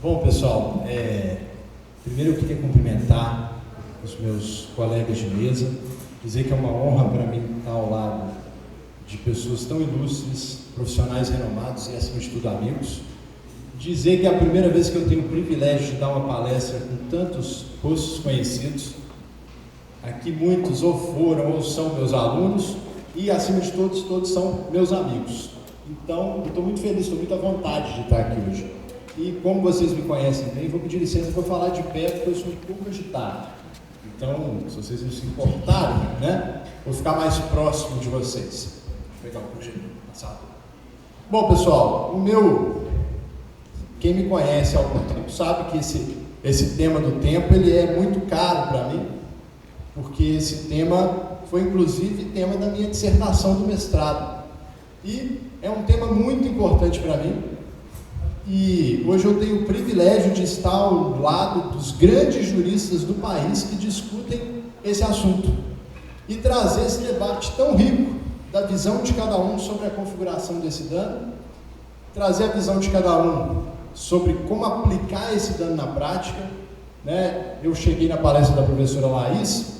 Bom, pessoal, primeiro eu queria cumprimentar os meus colegas de mesa, dizer que é uma honra para mim estar ao lado de pessoas tão ilustres, profissionais renomados e, acima de tudo, amigos. Dizer que é a primeira vez que eu tenho o privilégio de dar uma palestra com tantos rostos conhecidos. Aqui muitos ou foram ou são meus alunos e, acima de todos são meus amigos. Então, eu estou muito feliz, estou muito à vontade de estar aqui hoje. E como vocês me conhecem bem, vou pedir licença para falar de pé, porque eu sou um pouco agitado. Então, se vocês não se importarem, né, vou ficar mais próximo de vocês. Vou pegar o projeto passado. Bom, pessoal, quem me conhece há algum tempo sabe que esse tema do tempo ele é muito caro para mim, porque esse tema foi inclusive tema da minha dissertação do mestrado. E é um tema muito importante para mim. E hoje eu tenho o privilégio de estar ao lado dos grandes juristas do país que discutem esse assunto e trazer esse debate tão rico da visão de cada um sobre a configuração desse dano, trazer a visão de cada um sobre como aplicar esse dano na prática, né? Eu cheguei na palestra da professora Laís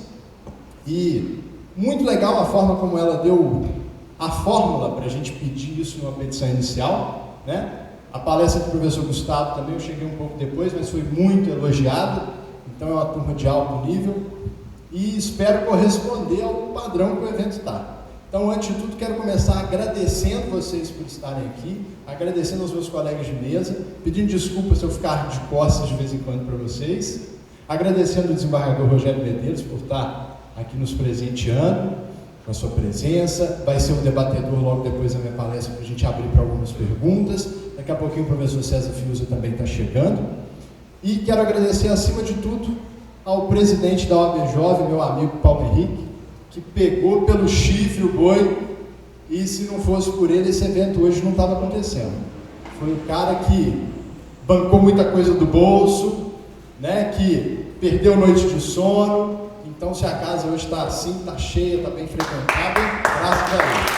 e muito legal a forma como ela deu a fórmula para a gente pedir isso numa petição inicial, né? A palestra do professor Gustavo também, eu cheguei um pouco depois, mas foi muito elogiada, então é uma turma de alto nível e espero corresponder ao padrão que o evento está. Então, antes de tudo, quero começar agradecendo vocês por estarem aqui, agradecendo aos meus colegas de mesa, pedindo desculpas se eu ficar de costas de vez em quando para vocês, agradecendo o desembargador Rogério Medeiros por estar aqui nos presenteando com a sua presença. Vai ser um debatedor logo depois da minha palestra para a gente abrir para algumas perguntas. Daqui a pouquinho o professor César Fiuza também está chegando. E quero agradecer, acima de tudo, ao presidente da OAB Jovem, meu amigo Paulo Henrique, que pegou pelo chifre o boi, e se não fosse por ele, esse evento hoje não estava acontecendo. Foi o cara que bancou muita coisa do bolso, né, que perdeu noite de sono. Então, se a casa hoje está assim, está cheia, está bem frequentada, graças a Deus.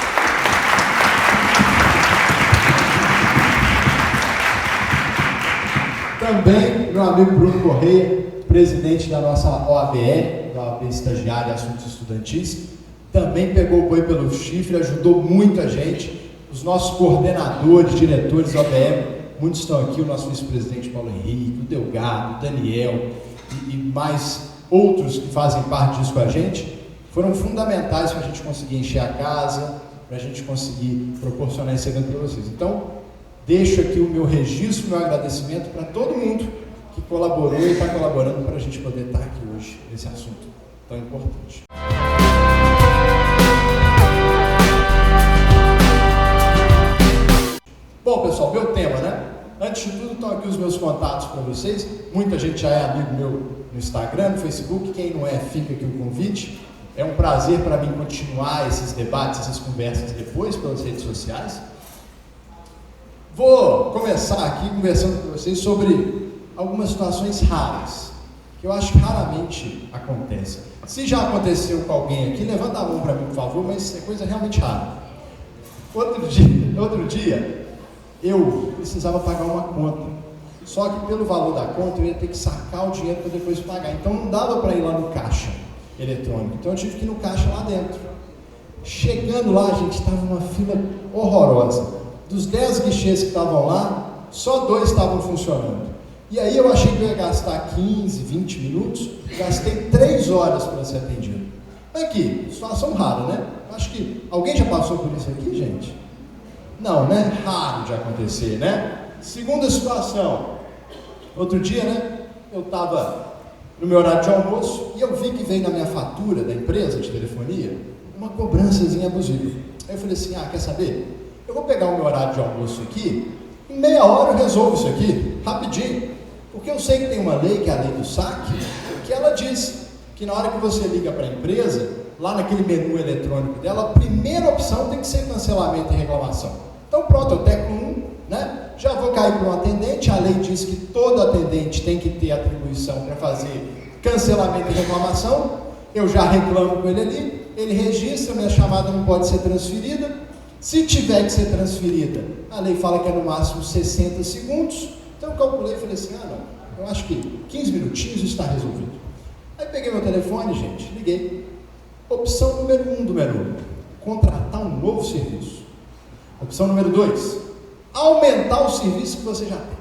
Também meu amigo Bruno Correia, presidente da nossa OABE, da OAB Estagiária e Assuntos Estudantis, também pegou o boi pelo chifre, ajudou muita gente. Os nossos coordenadores, diretores da OABE, muitos estão aqui, o nosso vice-presidente Paulo Henrique, o Delgado, o Daniel e mais outros que fazem parte disso com a gente, foram fundamentais para a gente conseguir encher a casa, para a gente conseguir proporcionar esse evento para vocês. Então, deixo aqui o meu registro, o meu agradecimento para todo mundo que colaborou e está colaborando para a gente poder estar aqui hoje nesse assunto tão importante. Bom, pessoal, meu tema, né? Antes de tudo, estão aqui os meus contatos para vocês. Muita gente já é amigo meu no Instagram, no Facebook. Quem não é, fica aqui o convite. É um prazer para mim continuar esses debates, essas conversas depois pelas redes sociais. Vou começar aqui conversando com vocês sobre algumas situações raras, que eu acho que raramente acontecem. Se já aconteceu com alguém aqui, levanta a mão para mim, por favor, mas é coisa realmente rara. Outro dia, eu precisava pagar uma conta, só que pelo valor da conta eu ia ter que sacar o dinheiro para depois pagar, então não dava para ir lá no caixa eletrônico, então eu tive que ir no caixa lá dentro. Chegando lá, a gente estava numa fila horrorosa. Dos 10 guichês que estavam lá, só 2 estavam funcionando. E aí eu achei que eu ia gastar 15, 20 minutos, gastei 3 horas para ser atendido. Aqui, situação rara, né? Acho que alguém já passou por isso aqui, gente? Não, né? Raro de acontecer, né? Segunda situação. Outro dia, né? Eu estava no meu horário de almoço e eu vi que veio na minha fatura da empresa de telefonia uma cobrançazinha abusiva. Aí eu falei assim, quer saber? Eu vou pegar o meu horário de almoço aqui, em meia hora eu resolvo isso aqui, rapidinho. Porque eu sei que tem uma lei, que é a lei do saque, que ela diz que na hora que você liga para a empresa, lá naquele menu eletrônico dela, a primeira opção tem que ser cancelamento e reclamação. Então pronto, eu teclo 1, né? Já vou cair para um atendente, a lei diz que todo atendente tem que ter atribuição para fazer cancelamento e reclamação, eu já reclamo com ele ali, ele registra, minha chamada não pode ser transferida. Se tiver que ser transferida, a lei fala que é no máximo 60 segundos, Então eu calculei e falei assim, não, eu acho que 15 minutinhos está resolvido. Aí peguei meu telefone, gente, liguei. Opção número 1 do menu, contratar um novo serviço. Opção número 2, aumentar o serviço que você já tem.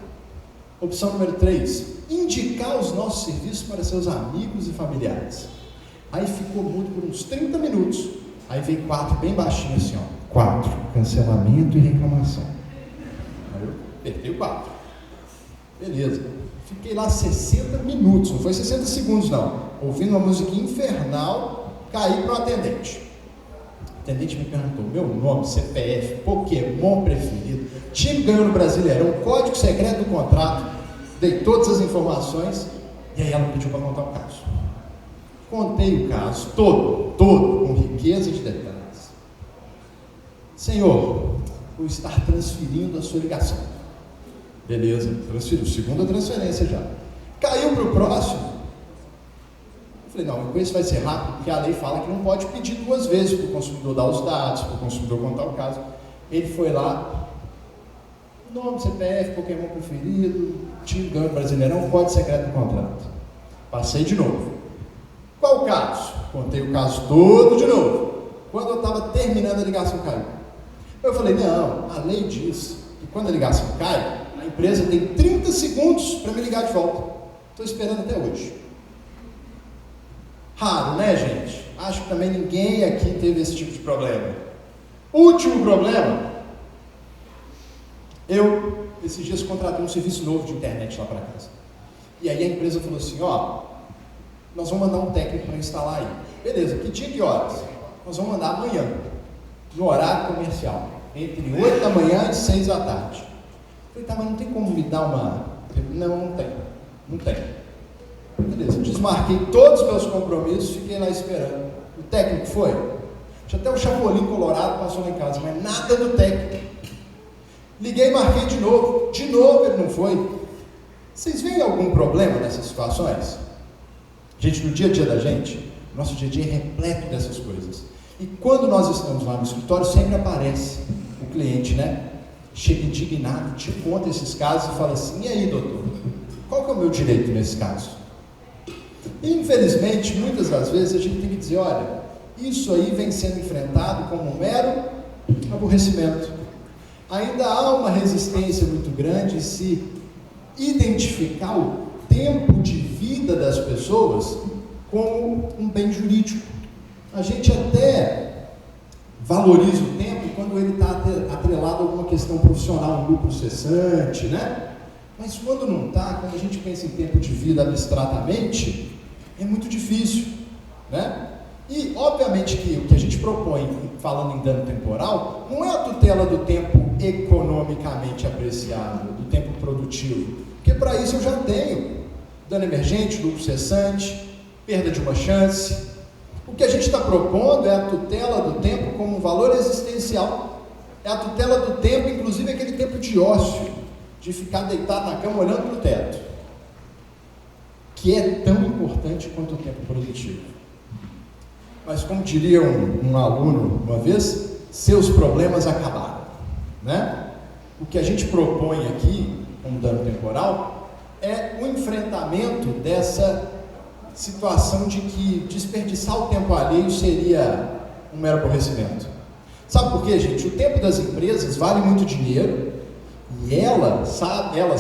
Opção número 3, indicar os nossos serviços para seus amigos e familiares. Aí ficou mudo por uns 30 minutos. Aí veio 4 bem baixinho assim, ó. 4, cancelamento e reclamação. Aí eu apertei o 4. Beleza. Fiquei lá 60 minutos, não foi 60 segundos não. Ouvindo uma musiquinha infernal, caí para o atendente. O atendente me perguntou meu nome, CPF, Pokémon preferido, time ganhou no Brasileirão, código secreto do contrato, dei todas as informações e aí ela pediu para contar o caso. Contei o caso todo, com riqueza de detalhes. Senhor, vou estar transferindo a sua ligação. Beleza, transferiu, segunda transferência já. Caiu para o próximo. Eu falei, não, com esse vai ser rápido, porque a lei fala que não pode pedir 2 vezes para o consumidor dar os dados, para o consumidor contar o caso. Ele foi lá, nome, CPF, Pokémon preferido, time ganho Brasileirão, código secreto do contrato. Passei de novo. Qual o caso? Contei o caso todo de novo. Quando eu estava terminando, a ligação caiu. Eu falei, não, a lei diz que quando a ligação cai, a empresa tem 30 segundos para me ligar de volta. Estou esperando até hoje. Raro, né, gente? Acho que também ninguém aqui teve esse tipo de problema. Último problema. Eu, esses dias, contratei um serviço novo de internet lá para casa. E aí a empresa falou assim, ó, nós vamos mandar um técnico para instalar aí. Beleza, que dia, que horas? Nós vamos mandar amanhã, no horário comercial, entre 8 da manhã e 6 da tarde. Eu falei, tá, mas não tem como me dar uma... Não tem. Beleza, desmarquei todos os meus compromissos, fiquei lá esperando. O técnico foi. Tinha até o Chapolin Colorado passou lá em casa, mas nada do técnico. Liguei e marquei de novo ele não foi. Vocês veem algum problema nessas situações? Gente, no dia a dia da gente, nosso dia a dia é repleto dessas coisas. E quando nós estamos lá no escritório, sempre aparece o cliente, né? Chega indignado, te conta esses casos e fala assim, e aí, doutor, qual que é o meu direito nesse caso? E, infelizmente, muitas das vezes a gente tem que dizer, olha, isso aí vem sendo enfrentado como um mero aborrecimento. Ainda há uma resistência muito grande em se identificar o tempo de vida das pessoas como um bem jurídico. A gente até valoriza o tempo quando ele está atrelado a alguma questão profissional, um lucro cessante, né? Mas quando não está, quando a gente pensa em tempo de vida abstratamente, é muito difícil, né? E, obviamente, que o que a gente propõe, falando em dano temporal, não é a tutela do tempo economicamente apreciável, do tempo produtivo, porque para isso eu já tenho dano emergente, lucro cessante, perda de uma chance. O que a gente está propondo é a tutela do tempo como um valor existencial, é a tutela do tempo, inclusive aquele tempo de ócio, de ficar deitado na cama olhando para o teto, que é tão importante quanto o tempo produtivo. Mas como diria um aluno uma vez, seus problemas acabaram, né? O que a gente propõe aqui, como dano temporal, é o enfrentamento dessa situação de que desperdiçar o tempo alheio seria um mero aborrecimento. Sabe por quê, gente? O tempo das empresas vale muito dinheiro e elas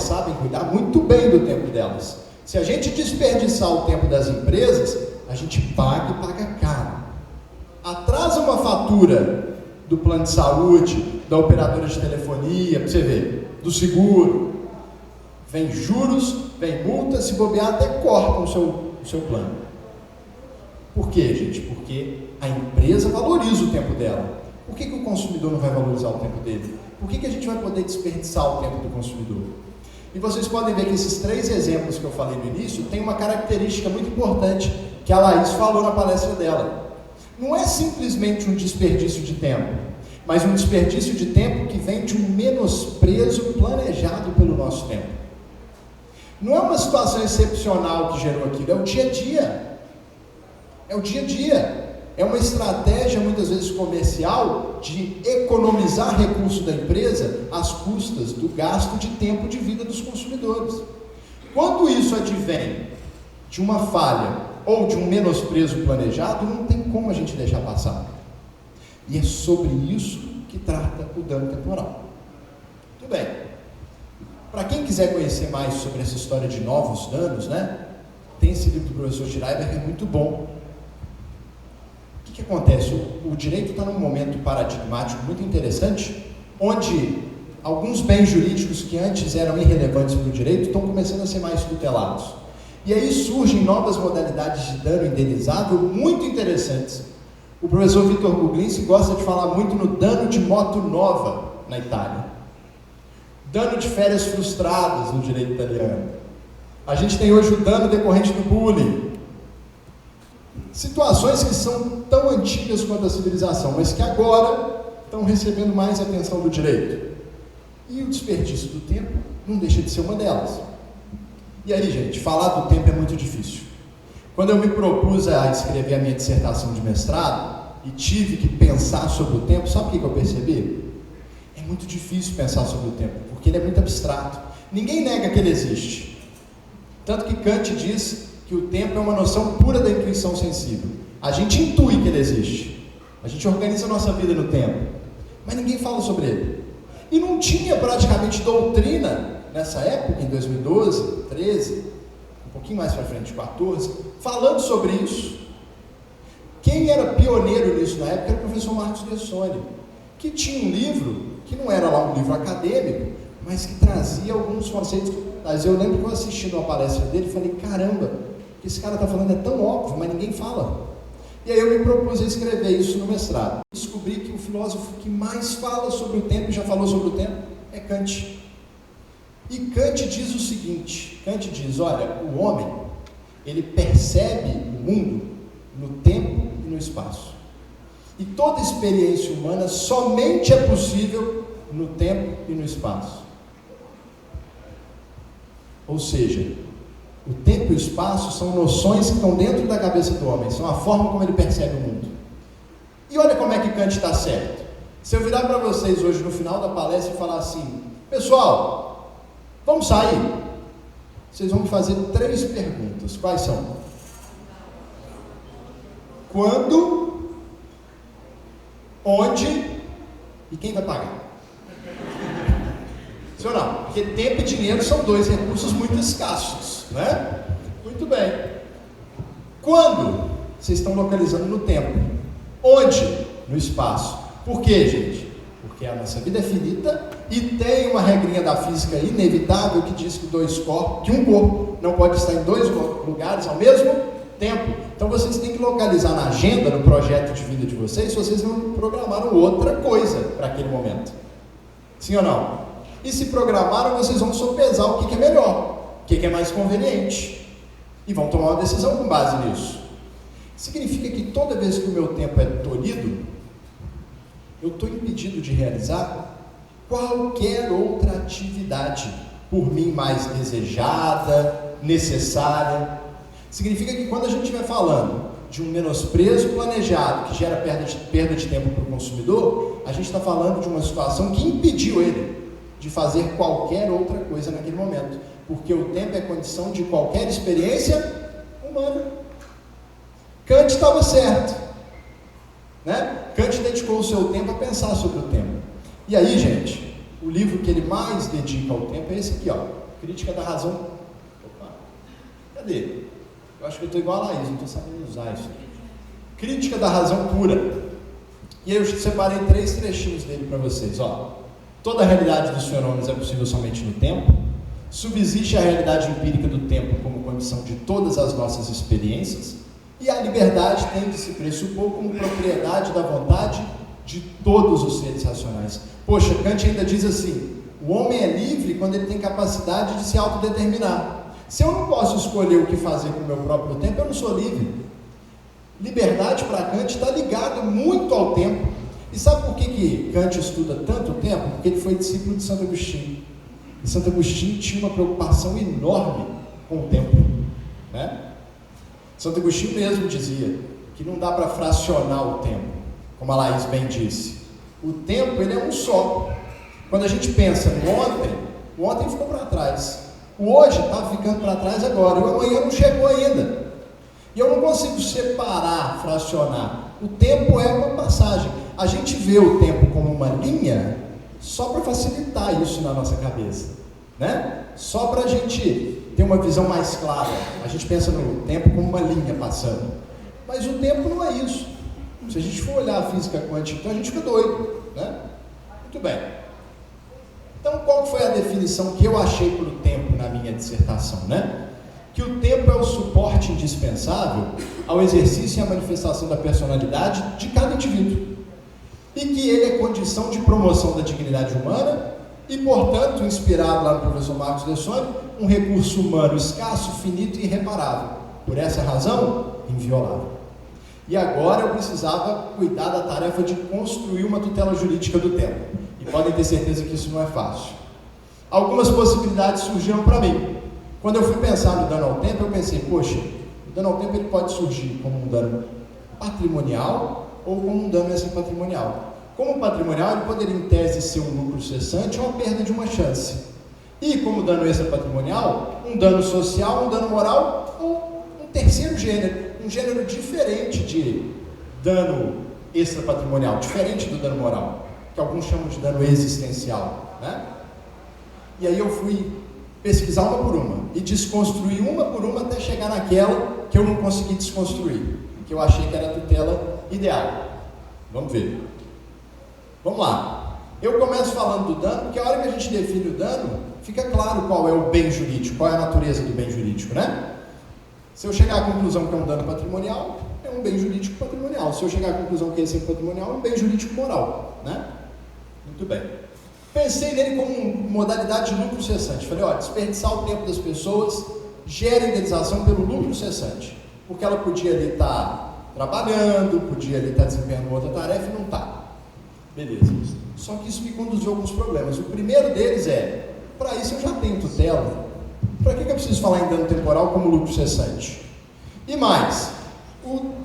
sabem cuidar muito bem do tempo delas. Se a gente desperdiçar o tempo das empresas, a gente paga e paga caro. Atrasa uma fatura do plano de saúde, da operadora de telefonia, para você ver, do seguro, vem juros, vem multa, se bobear até cortam o seu plano. Por quê, gente? Porque a empresa valoriza o tempo dela. Por que o consumidor não vai valorizar o tempo dele? Por que a gente vai poder desperdiçar o tempo do consumidor? E vocês podem ver que esses 3 exemplos que eu falei no início têm uma característica muito importante que a Laís falou na palestra dela. Não é simplesmente um desperdício de tempo, mas um desperdício de tempo que vem de um menosprezo planejado pelo nosso tempo. Não é uma situação excepcional que gerou aquilo, é o dia a dia. É o dia a dia. É uma estratégia, muitas vezes comercial, de economizar recursos da empresa às custas do gasto de tempo de vida dos consumidores. consumidores. Quando isso advém de uma falha ou de um menosprezo planejado, não tem como a gente deixar passar. E é sobre isso que trata o dano temporal. Tudo bem. Para quem quiser conhecer mais sobre essa história de novos danos, né? Tem esse livro do professor Schreiber que é muito bom. O que acontece? O direito está num momento paradigmático muito interessante, onde alguns bens jurídicos que antes eram irrelevantes para o direito estão começando a ser mais tutelados. E aí surgem novas modalidades de dano indenizável muito interessantes. O professor Vitor Puglisi gosta de falar muito no dano de moto nova na Itália. Dano de férias frustradas no direito italiano. A gente tem hoje o dano decorrente do bullying. Situações que são tão antigas quanto a civilização, mas que agora estão recebendo mais atenção do direito. E o desperdício do tempo não deixa de ser uma delas. E aí, gente, falar do tempo é muito difícil. Quando eu me propus a escrever a minha dissertação de mestrado e tive que pensar sobre o tempo, sabe o que eu percebi? É muito difícil pensar sobre o tempo, porque ele é muito abstrato. Ninguém nega que ele existe. Tanto que Kant diz que o tempo é uma noção pura da intuição sensível. A gente intui que ele existe. A gente organiza a nossa vida no tempo. Mas ninguém fala sobre ele. E não tinha praticamente doutrina nessa época, em 2012, 13, um pouquinho mais para frente, 14, falando sobre isso. Quem era pioneiro nisso na época era o professor Marcos Gessoni, que tinha um livro, que não era lá um livro acadêmico, mas que trazia alguns conceitos. Mas eu lembro que eu assisti uma palestra dele e falei, caramba, o que esse cara está falando é tão óbvio, mas ninguém fala. E aí eu me propus a escrever isso no mestrado. Descobri que o filósofo que mais fala sobre o tempo, e já falou sobre o tempo, é Kant. E Kant diz o seguinte, Kant diz, olha, o homem, ele percebe o mundo no tempo e no espaço. E toda experiência humana somente é possível no tempo e no espaço. Ou seja, o tempo e o espaço são noções que estão dentro da cabeça do homem, são a forma como ele percebe o mundo. E olha como é que Kant está certo. Se eu virar para vocês hoje no final da palestra e falar assim, pessoal, vamos sair? Vocês vão me fazer 3 perguntas. Quais são? Quando? Onde? E quem vai pagar? Sim ou não? Porque tempo e dinheiro são 2 recursos muito escassos, né? Muito bem. Quando? Vocês estão localizando no tempo. Onde? No espaço. Por quê, gente? Porque a nossa vida é finita e tem uma regrinha da física inevitável que diz que um corpo não pode estar em 2 lugares ao mesmo tempo. Então vocês têm que localizar na agenda, no projeto de vida de vocês, se vocês não programaram outra coisa para aquele momento. Sim ou não? E se programaram, vocês vão sopesar o que é melhor, o que é mais conveniente, e vão tomar uma decisão com base nisso. Significa que toda vez que o meu tempo é tolhido, eu estou impedido de realizar qualquer outra atividade, por mim mais desejada, necessária. Significa que quando a gente estiver falando de um menosprezo planejado que gera perda de tempo para o consumidor, a gente está falando de uma situação que impediu ele de fazer qualquer outra coisa naquele momento, porque o tempo é condição de qualquer experiência humana. Kant estava certo, né? Kant dedicou o seu tempo a pensar sobre o tempo. E aí, gente, o livro que ele mais dedica ao tempo é esse aqui, ó, Crítica da Razão. Opa, cadê? Eu acho que eu estou igual a Laís, não estou sabendo usar isso aqui. Crítica da Razão Pura. E aí eu separei 3 trechinhos dele para vocês, ó. Toda a realidade dos fenômenos é possível somente no tempo. Subsiste a realidade empírica do tempo como condição de todas as nossas experiências. E a liberdade tem de se pressupor como propriedade da vontade de todos os seres racionais. Poxa, Kant ainda diz assim, o homem é livre quando ele tem capacidade de se autodeterminar. Se eu não posso escolher o que fazer com o meu próprio tempo, eu não sou livre. Liberdade para Kant está ligado muito ao tempo. E sabe por que Kant estuda tanto tempo? Porque ele foi discípulo de Santo Agostinho. E Santo Agostinho tinha uma preocupação enorme com o tempo, né? Santo Agostinho mesmo dizia que não dá para fracionar o tempo, como a Laís bem disse. O tempo, ele é um só. Quando a gente pensa no ontem, o ontem ficou para trás. O hoje está ficando para trás agora, e o amanhã não chegou ainda. E eu não consigo separar, fracionar. O tempo é uma passagem. A gente vê o tempo como uma linha só para facilitar isso na nossa cabeça, né? Só para a gente ter uma visão mais clara. A gente pensa no tempo como uma linha passando. Mas o tempo não é isso. Se a gente for olhar a física quântica, então a gente fica doido, né? Muito bem. Então, qual foi a definição que eu achei para o tempo na minha dissertação, né? Que o tempo é o suporte indispensável ao exercício e à manifestação da personalidade de cada indivíduo. E que ele é condição de promoção da dignidade humana e, portanto, inspirado lá no professor Marcos Lessoni, um recurso humano escasso, finito e irreparável. Por essa razão, inviolável. E agora eu precisava cuidar da tarefa de construir uma tutela jurídica do tempo. E podem ter certeza que isso não é fácil. Algumas possibilidades surgiram para mim. Quando eu fui pensar no dano ao tempo, eu pensei, poxa, o dano ao tempo ele pode surgir como um dano patrimonial ou como um dano extrapatrimonial. Como patrimonial, ele poderia em tese ser um lucro cessante ou a perda de uma chance. E como dano extrapatrimonial, um dano social, um dano moral ou um terceiro gênero. Um gênero diferente de dano extrapatrimonial, diferente do dano moral, que alguns chamam de dano existencial, né? E aí eu fui pesquisar uma por uma e desconstruir uma por uma até chegar naquela que eu não consegui desconstruir, que eu achei que era a tutela ideal. Vamos ver. Vamos lá. Eu começo falando do dano, porque a hora que a gente define o dano, fica claro qual é o bem jurídico, qual é a natureza do bem jurídico, né? Se eu chegar à conclusão que é um dano patrimonial, é um bem jurídico patrimonial. Se eu chegar à conclusão que esse é patrimonial, é um bem jurídico moral, né? Muito bem. Pensei nele como modalidade de lucro cessante. Falei, ó, desperdiçar o tempo das pessoas gera indenização pelo lucro cessante. Porque ela podia ali estar trabalhando, podia ali estar desempenhando outra tarefa e não está. Beleza. Só que isso me conduziu a alguns problemas. O primeiro deles é, para isso eu já tenho tutela. Para que eu preciso falar em dano temporal como lucro cessante? E mais,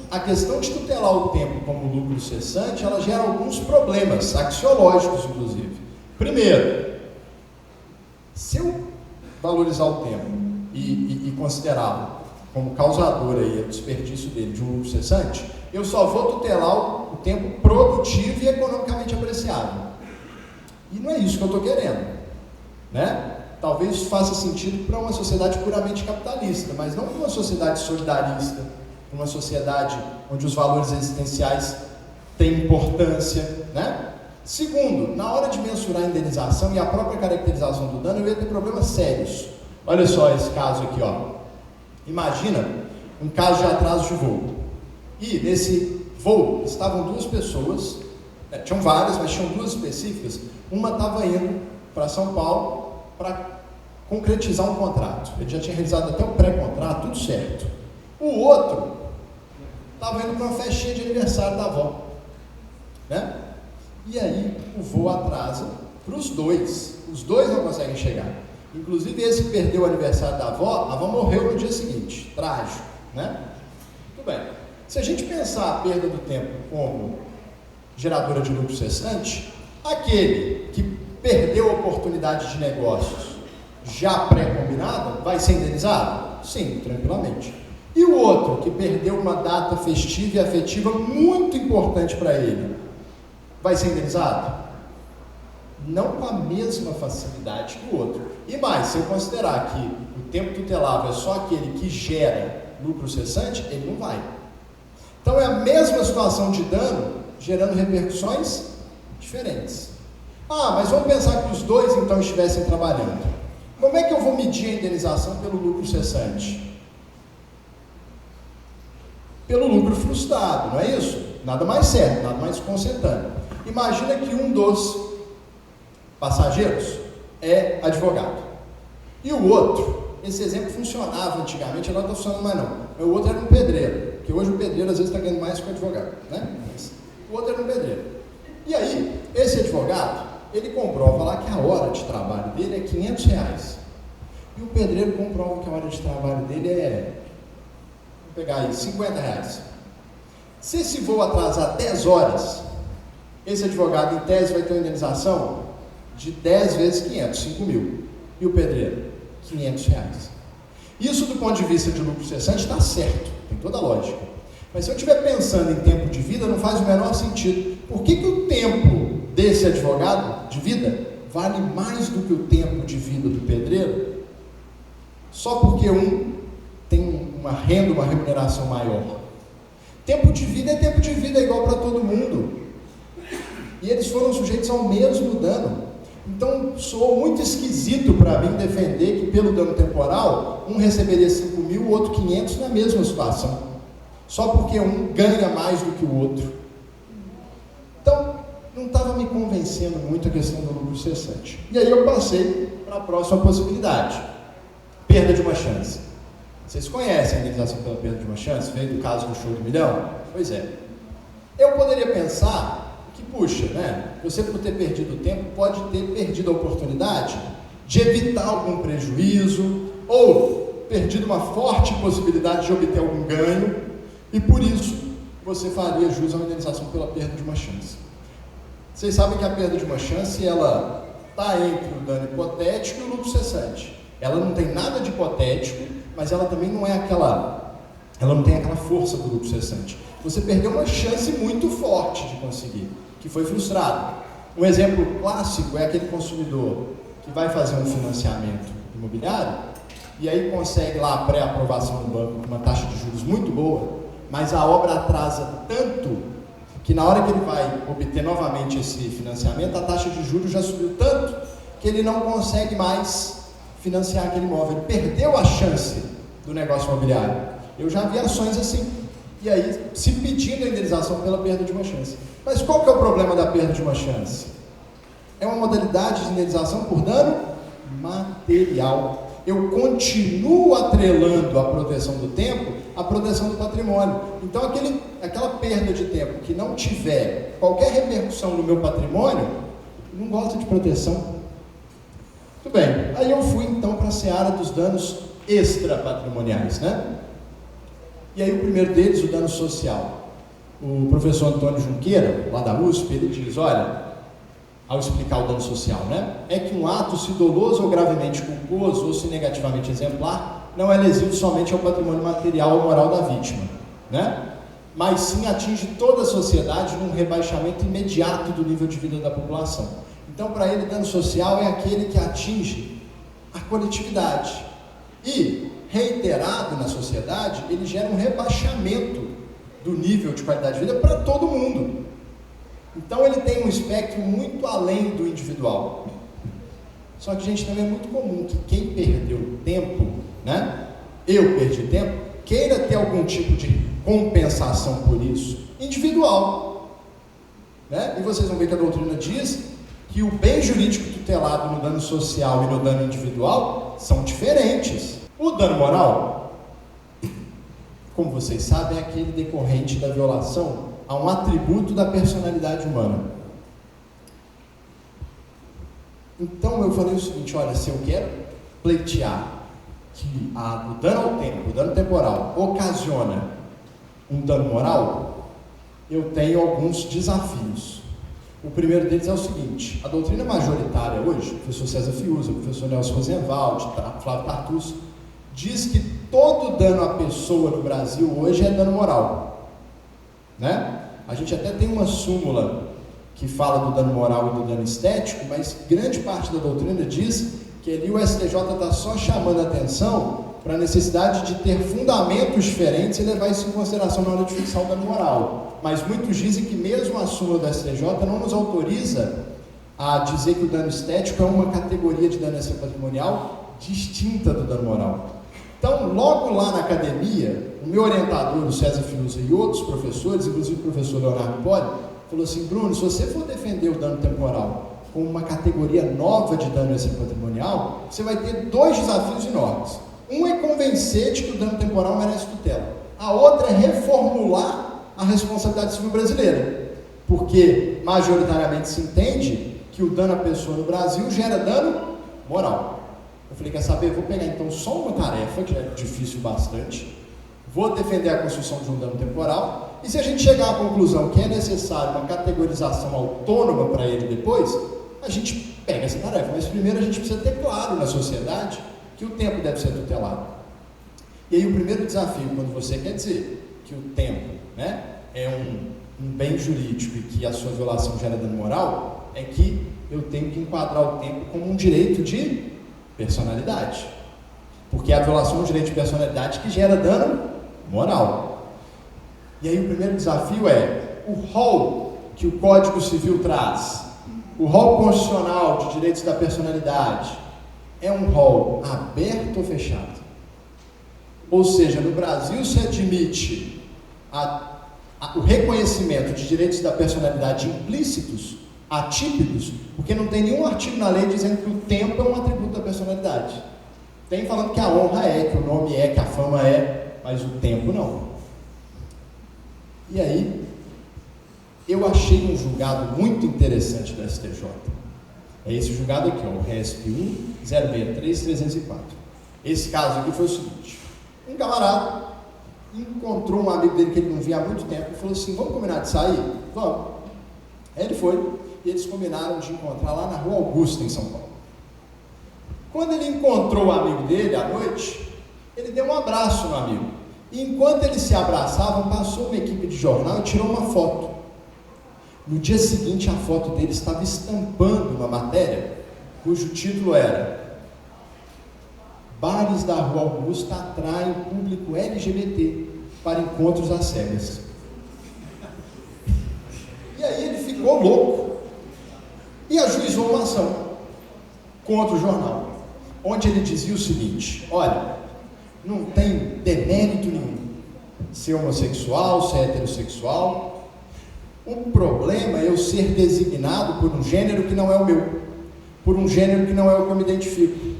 a questão de tutelar o tempo como lucro cessante, ela gera alguns problemas, axiológicos inclusive. Primeiro, se eu valorizar o tempo e considerá-lo como causador aí, o desperdício dele de um lucro cessante, eu só vou tutelar o tempo produtivo e economicamente apreciável. E não é isso que eu estou querendo, né? Talvez faça sentido para uma sociedade puramente capitalista, mas não para uma sociedade solidarista, para uma sociedade onde os valores existenciais têm importância, né? Segundo, na hora de mensurar a indenização e a própria caracterização do dano, eu ia ter problemas sérios. Olha só esse caso aqui, ó. Imagina um caso de atraso de voo. E nesse voo estavam duas pessoas, tinham várias, mas tinham duas específicas. Uma estava indo para São Paulo para concretizar um contrato. Ele já tinha realizado até o pré-contrato, tudo certo. O outro estava indo para uma festinha de aniversário da avó, né? E aí o voo atrasa para os dois não conseguem chegar. Inclusive esse que perdeu o aniversário da avó, a avó morreu no dia seguinte, trágico, né? Muito bem. Se a gente pensar a perda do tempo como geradora de lucro cessante, aquele que perdeu a oportunidade de negócios já pré-combinada, vai ser indenizado? Sim, tranquilamente. E o outro, que perdeu uma data festiva e afetiva muito importante para ele, vai ser indenizado? Não com a mesma facilidade que o outro. E mais, se eu considerar que o tempo tutelável é só aquele que gera lucro cessante, ele não vai. Então é a mesma situação de dano, gerando repercussões diferentes. Ah, mas vamos pensar que os dois então estivessem trabalhando. Como é que eu vou medir a indenização pelo lucro cessante? Pelo lucro frustrado, não é isso? Nada mais certo, nada mais consentâneo. Imagina que um dos passageiros é advogado. E o outro, esse exemplo funcionava antigamente, agora não está funcionando mais não. O outro era um pedreiro, porque hoje o pedreiro às vezes está ganhando mais que o advogado, né? O outro era um pedreiro. E aí, esse advogado, ele comprova lá que a hora de trabalho dele é R$500. E o pedreiro comprova que a hora de trabalho dele é, vou pegar aí, R$50. Se esse voo atrasar 10 horas, esse advogado, em tese, vai ter uma indenização de 10 vezes 500, 5 mil. E o pedreiro? R$500. Isso, do ponto de vista de lucro cessante, está certo, tem toda a lógica. Mas se eu estiver pensando em tempo de vida, não faz o menor sentido. Por que o tempo desse advogado de vida vale mais do que o tempo de vida do pedreiro? Só porque um tem uma renda, uma remuneração maior. Tempo de vida é tempo de vida, é igual para todo mundo. E eles foram sujeitos ao mesmo dano. Então, soou muito esquisito para mim defender que pelo dano temporal, um receberia 5 mil, o outro 500 na mesma situação. Só porque um ganha mais do que o outro. Então, não estava me convencendo muito a questão do lucro cessante. E aí eu passei para a próxima possibilidade. Perda de uma chance. Vocês conhecem a indenização pela perda de uma chance? Veio do caso do show do milhão? Pois é. Eu poderia pensar que, puxa, né? Você, por ter perdido o tempo, pode ter perdido a oportunidade de evitar algum prejuízo ou perdido uma forte possibilidade de obter algum ganho e, por isso, você faria jus a uma indenização pela perda de uma chance. Vocês sabem que a perda de uma chance, ela está entre o dano hipotético e o lucro cessante. Ela não tem nada de hipotético, mas ela também não é ela não tem aquela força do lucro cessante. Você perdeu uma chance muito forte de conseguir, que foi frustrado. Um exemplo clássico é aquele consumidor que vai fazer um financiamento imobiliário e aí consegue lá a pré-aprovação do banco com uma taxa de juros muito boa, mas a obra atrasa tanto que na hora que ele vai obter novamente esse financiamento, a taxa de juros já subiu tanto que ele não consegue mais financiar aquele imóvel. Ele perdeu a chance do negócio imobiliário. Eu já vi ações assim. E aí, se pedindo a indenização pela perda de uma chance. Mas qual que é o problema da perda de uma chance? É uma modalidade de indenização por dano material. Eu continuo atrelando a proteção do tempo à proteção do patrimônio. Então, aquela perda de tempo que não tiver qualquer repercussão no meu patrimônio, não gosta de proteção. Muito bem. Aí eu fui, então, para a seara dos danos extrapatrimoniais, né? E aí o primeiro deles, o dano social. O professor Antônio Junqueira, lá da USP, ele diz, olha, ao explicar o dano social, né? É que um ato, se doloso ou gravemente culposo, ou se negativamente exemplar, não é lesivo somente ao patrimônio material ou moral da vítima, né? Mas sim atinge toda a sociedade num rebaixamento imediato do nível de vida da população. Então, para ele, dano social é aquele que atinge a coletividade. E, reiterado na sociedade, ele gera um rebaixamento do nível de qualidade de vida para todo mundo. Então ele tem um espectro muito além do individual. Só que, gente, também é muito comum que quem perdeu tempo, né? Eu perdi tempo, queira ter algum tipo de compensação por isso, individual, né? E vocês vão ver que a doutrina diz que o bem jurídico tutelado no dano social e no dano individual são diferentes. O dano moral, como vocês sabem, é aquele decorrente da violação a um atributo da personalidade humana. Então eu falei o seguinte, olha, se eu quero pleitear que o dano ao tempo, o dano temporal, ocasiona um dano moral, eu tenho alguns desafios. O primeiro deles é o seguinte, a doutrina majoritária hoje, o professor César Fiuza, o professor Nelson Rosenwald, Flávio Tartusso, diz que todo dano à pessoa no Brasil hoje é dano moral, né? A gente até tem uma súmula que fala do dano moral e do dano estético, mas grande parte da doutrina diz que ali o STJ está só chamando a atenção para a necessidade de ter fundamentos diferentes e levar isso em consideração na hora de fixar o dano moral. Mas muitos dizem que mesmo a súmula do STJ não nos autoriza a dizer que o dano estético é uma categoria de dano extrapatrimonial distinta do dano moral. Então, logo lá na academia, o meu orientador, o César Fiuza, e outros professores, inclusive o professor Leonardo Poli, falou assim, Bruno, se você for defender o dano temporal como uma categoria nova de dano extrapatrimonial, você vai ter dois desafios enormes. Um é convencer de que o dano temporal merece tutela. A outra é reformular a responsabilidade civil brasileira, porque majoritariamente se entende que o dano à pessoa no Brasil gera dano moral. Eu falei, quer saber, vou pegar então só uma tarefa, que é difícil bastante, vou defender a construção de um dano temporal, e se a gente chegar à conclusão que é necessário uma categorização autônoma para ele depois, a gente pega essa tarefa. Mas primeiro a gente precisa ter claro na sociedade que o tempo deve ser tutelado. E aí o primeiro desafio, quando você quer dizer que o tempo, né, é um bem jurídico e que a sua violação gera dano moral, é que eu tenho que enquadrar o tempo como um direito de personalidade. Porque é a violação do direito de personalidade que gera dano moral. E aí o primeiro desafio é o rol que o Código Civil traz, o rol constitucional de direitos da personalidade, é um rol aberto ou fechado? Ou seja, no Brasil se admite o reconhecimento de direitos da personalidade implícitos, atípicos, porque não tem nenhum artigo na lei dizendo que o tempo é um atributo da personalidade. Tem falando que a honra é, que o nome é, que a fama é, mas o tempo não. E aí, eu achei um julgado muito interessante do STJ. É esse julgado aqui, ó, o RESP 1-063-304. Esse caso aqui foi o seguinte: um camarada encontrou um amigo dele que ele não via há muito tempo e falou assim: vamos combinar de sair? Vamos. Aí ele foi e eles combinaram de encontrar lá na Rua Augusta, em São Paulo. Quando ele encontrou o amigo dele à noite, ele deu um abraço no amigo. E enquanto eles se abraçavam, passou uma equipe de jornal e tirou uma foto. No dia seguinte, a foto dele estava estampando uma matéria cujo título era: Bares da Rua Augusta atraem público LGBT para encontros às cegas. E aí ele ficou louco e ajuizou uma ação contra o jornal, onde ele dizia o seguinte: olha, não tem demérito nenhum ser homossexual, ser heterossexual. O problema é eu ser designado por um gênero que não é o meu, por um gênero que não é o que eu me identifico.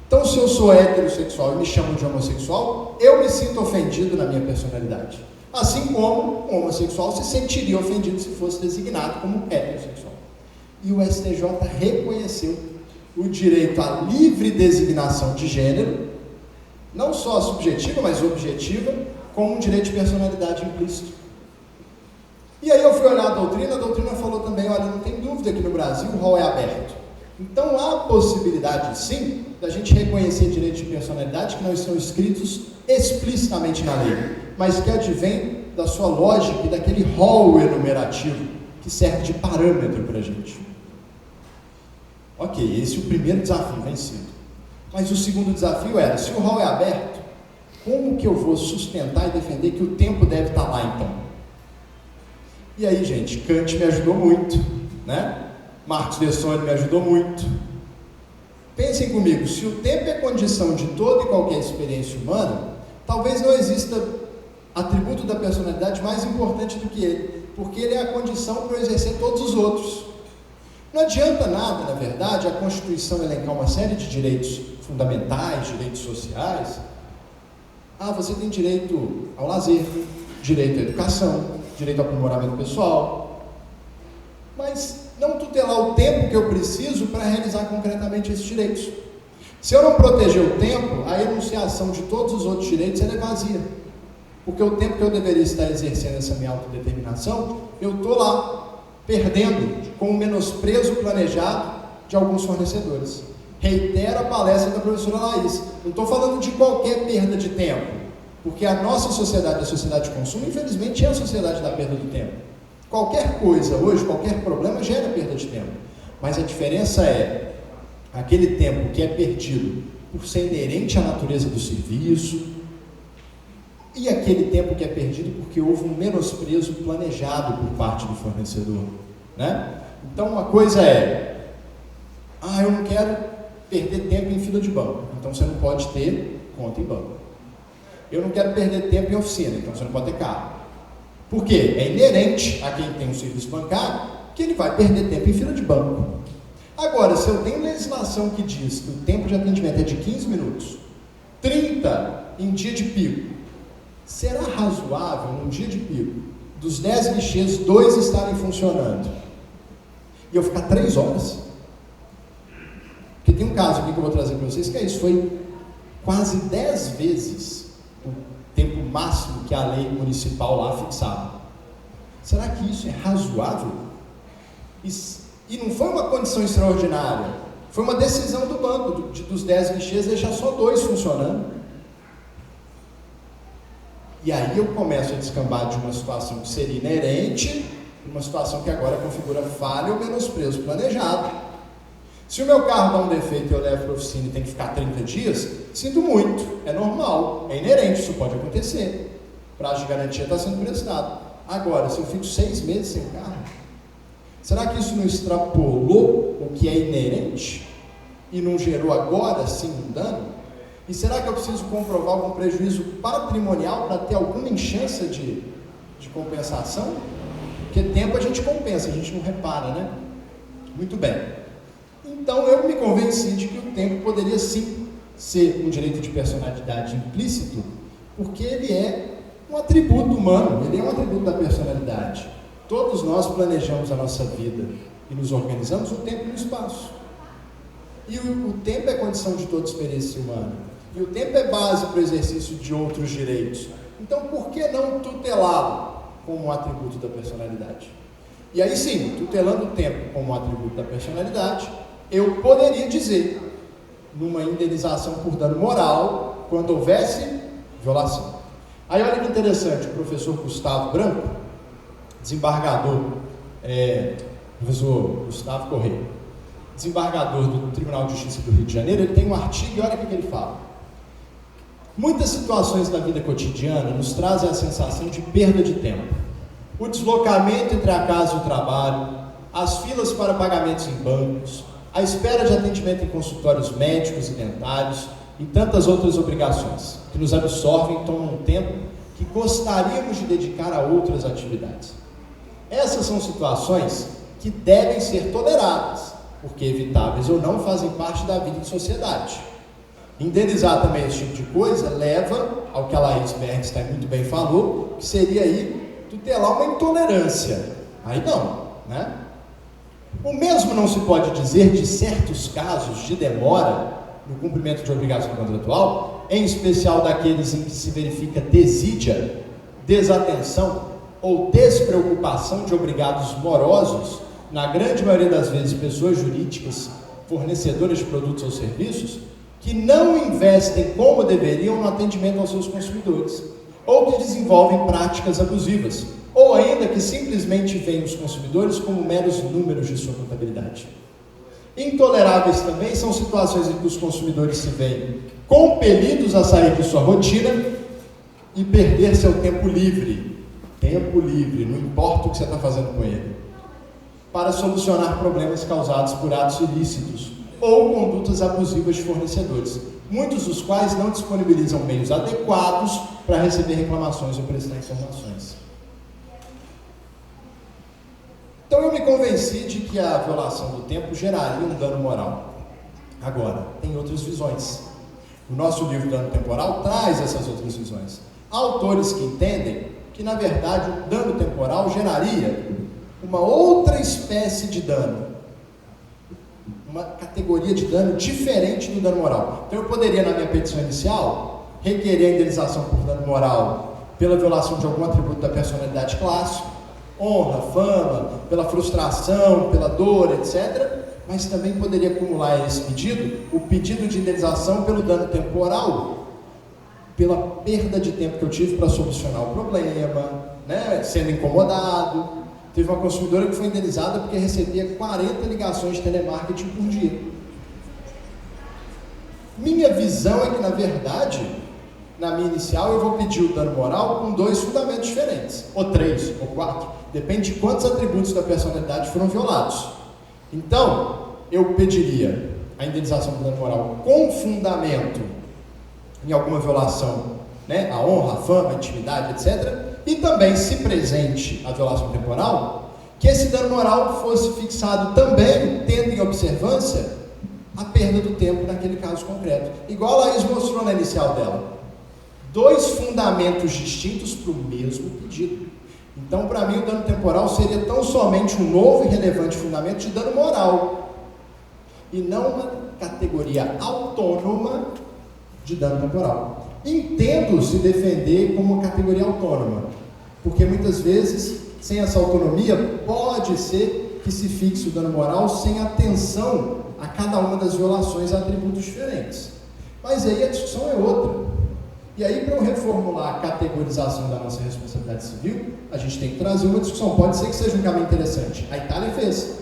Então, se eu sou heterossexual e me chamam de homossexual, eu me sinto ofendido na minha personalidade. Assim como um homossexual se sentiria ofendido se fosse designado como heterossexual. E o STJ reconheceu o direito à livre designação de gênero, não só subjetiva, mas objetiva, como um direito de personalidade implícito. E aí eu fui olhar a doutrina falou também: olha, não tem dúvida que no Brasil o rol é aberto. Então há possibilidade, sim, da gente reconhecer direitos de personalidade que não estão escritos explicitamente na lei, mas que advém da sua lógica e daquele rol enumerativo que serve de parâmetro para a gente. Ok, esse é o primeiro desafio vencido. Mas o segundo desafio era: se o rol é aberto, como que eu vou sustentar e defender que o tempo deve estar lá então? E aí, gente, Kant me ajudou muito, né? Marcos Dessone me ajudou muito. Pensem comigo: se o tempo é condição de toda e qualquer experiência humana, talvez não exista atributo da personalidade mais importante do que ele, porque ele é a condição para eu exercer todos os outros. Não adianta nada, na verdade, a Constituição elencar uma série de direitos fundamentais, direitos sociais. Ah, você tem direito ao lazer, direito à educação, direito ao aprimoramento pessoal, mas não tutelar o tempo que eu preciso para realizar concretamente esses direitos. Se eu não proteger o tempo, a enunciação de todos os outros direitos é vazia, porque o tempo que eu deveria estar exercendo essa minha autodeterminação, eu estou lá, perdendo com o menosprezo planejado de alguns fornecedores. Reitero a palestra da professora Laís: não estou falando de qualquer perda de tempo, porque a nossa sociedade, a sociedade de consumo, infelizmente é a sociedade da perda do tempo. Qualquer coisa hoje, qualquer problema gera perda de tempo, mas a diferença é aquele tempo que é perdido por ser inerente à natureza do serviço e aquele tempo que é perdido porque houve um menosprezo planejado por parte do fornecedor, né? Então uma coisa é: eu não quero perder tempo em fila de banco, então você não pode ter conta em banco. Eu não quero perder tempo em oficina, então você não pode ter carro. Por quê? É inerente a quem tem um serviço bancário que ele vai perder tempo em fila de banco. Agora, se eu tenho legislação que diz que o tempo de atendimento é de 15 minutos, 30 em dia de pico, será razoável, num dia de pico, dos 10 guichês, 2 estarem funcionando e eu ficar 3 horas? Porque tem um caso aqui que eu vou trazer para vocês, que é isso: foi quase 10 vezes o tempo máximo que a lei municipal lá fixava. Será que isso é razoável? E não foi uma condição extraordinária, Foi uma decisão do banco, dos 10 guichês, deixar só 2 funcionando. E aí eu começo a descambar de uma situação que seria inerente, uma situação que agora configura falha ou menosprezo planejado. Se o meu carro dá um defeito e eu levo para a oficina e tem que ficar 30 dias, sinto muito, é normal, é inerente, isso pode acontecer. O prazo de garantia está sendo prestado. Agora, se eu fico 6 meses sem carro, será que isso não extrapolou o que é inerente e não gerou agora sim um dano? E será que eu preciso comprovar algum prejuízo patrimonial para ter alguma enchência de compensação? Porque tempo a gente compensa, a gente não repara, né? Muito bem. Então eu me convenci de que o tempo poderia sim ser um direito de personalidade implícito, porque ele é um atributo humano, ele é um atributo da personalidade. Todos nós planejamos a nossa vida e nos organizamos no tempo e no espaço. E o tempo é condição de toda experiência humana. E o tempo é base para o exercício de outros direitos. Então, por que não tutelá-lo como um atributo da personalidade? E aí sim, tutelando o tempo como um atributo da personalidade, eu poderia dizer, numa indenização por dano moral, quando houvesse violação. Aí olha que interessante, o professor Gustavo Branco, desembargador, professor Gustavo Correia, desembargador do Tribunal de Justiça do Rio de Janeiro, ele tem um artigo e olha o que ele fala. Muitas situações da vida cotidiana nos trazem a sensação de perda de tempo. O deslocamento entre a casa e o trabalho, as filas para pagamentos em bancos, a espera de atendimento em consultórios médicos e dentários e tantas outras obrigações que nos absorvem e tomam um tempo que gostaríamos de dedicar a outras atividades. Essas são situações que devem ser toleradas, porque evitáveis ou não fazem parte da vida em sociedade. Indenizar também esse tipo de coisa leva ao que a Laís Bernstein muito bem falou, que seria aí tutelar uma intolerância. Aí não, né? O mesmo não se pode dizer de certos casos de demora no cumprimento de obrigação contratual, em especial daqueles em que se verifica desídia, desatenção ou despreocupação de obrigados morosos, na grande maioria das vezes pessoas jurídicas fornecedoras de produtos ou serviços, que não investem como deveriam no atendimento aos seus consumidores, ou que desenvolvem práticas abusivas, ou ainda que simplesmente veem os consumidores como meros números de sua contabilidade. Intoleráveis também são situações em que os consumidores se veem compelidos a sair de sua rotina e perder seu tempo livre, não importa o que você está fazendo com ele, para solucionar problemas causados por atos ilícitos ou condutas abusivas de fornecedores, muitos dos quais não disponibilizam meios adequados para receber reclamações ou prestar informações. Então eu me convenci de que a violação do tempo geraria um dano moral. Agora, tem outras visões. O nosso livro Dano Temporal traz essas outras visões. Há autores que entendem que, na verdade, o dano temporal geraria uma outra espécie de dano, uma categoria de dano diferente do dano moral. Então eu poderia, na minha petição inicial, requerer a indenização por dano moral pela violação de algum atributo da personalidade clássico, honra, fama, pela frustração, pela dor, etc., mas também poderia acumular a esse pedido o pedido de indenização pelo dano temporal, pela perda de tempo que eu tive para solucionar o problema, né, sendo incomodado. Teve uma consumidora que foi indenizada porque recebia 40 ligações de telemarketing por dia. Minha visão é que, na verdade, na minha inicial, eu vou pedir o dano moral com 2 fundamentos diferentes, ou 3, ou 4, depende de quantos atributos da personalidade foram violados. Então, eu pediria a indenização do dano moral com fundamento em alguma violação, né, a honra, a fama, a intimidade, etc., e também, se presente a violação temporal, que esse dano moral fosse fixado também, tendo em observância a perda do tempo naquele caso concreto. Igual a Laís mostrou na inicial dela. 2 fundamentos distintos para o mesmo pedido. Então, para mim, o dano temporal seria tão somente um novo e relevante fundamento de dano moral, e não uma categoria autônoma de dano temporal. Entendo se defender como uma categoria autônoma, porque muitas vezes, sem essa autonomia, pode ser que se fixe o dano moral sem atenção a cada uma das violações atributos diferentes. Mas aí a discussão é outra. E aí, para eu reformular a categorização da nossa responsabilidade civil, a gente tem que trazer uma discussão. Pode ser que seja um caminho interessante. A Itália fez.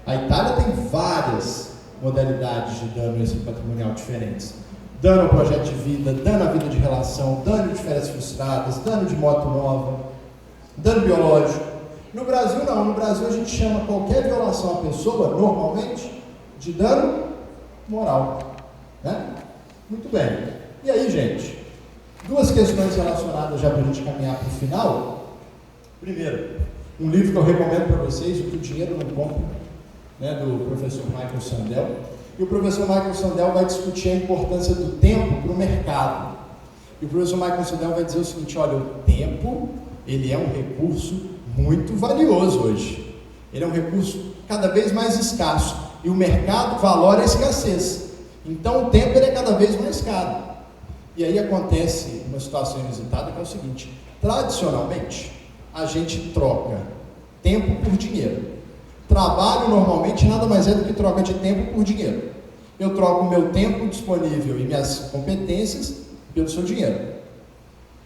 A Itália tem várias modalidades de dano patrimonial diferentes. Dano ao projeto de vida, dano à vida de relação, dano de férias frustradas, dano de moto nova, dano biológico. No Brasil não, no Brasil a gente chama qualquer violação à pessoa, normalmente, de dano moral. Né? Muito bem. E aí, gente, duas questões relacionadas já para a gente caminhar para o final. Primeiro, um livro que eu recomendo para vocês, O que o Dinheiro Não Compra, né, do professor Michael Sandel. E o professor Michael Sandel vai discutir a importância do tempo para o mercado. E o professor Michael Sandel vai dizer o seguinte: olha, o tempo, ele é um recurso muito valioso hoje. Ele é um recurso cada vez mais escasso. E o mercado valora a escassez. Então o tempo ele é cada vez mais caro. E aí acontece uma situação inusitada que é o seguinte: tradicionalmente, a gente troca tempo por dinheiro. Trabalho normalmente nada mais é do que troca de tempo por dinheiro. Eu troco o meu tempo disponível e minhas competências pelo seu dinheiro.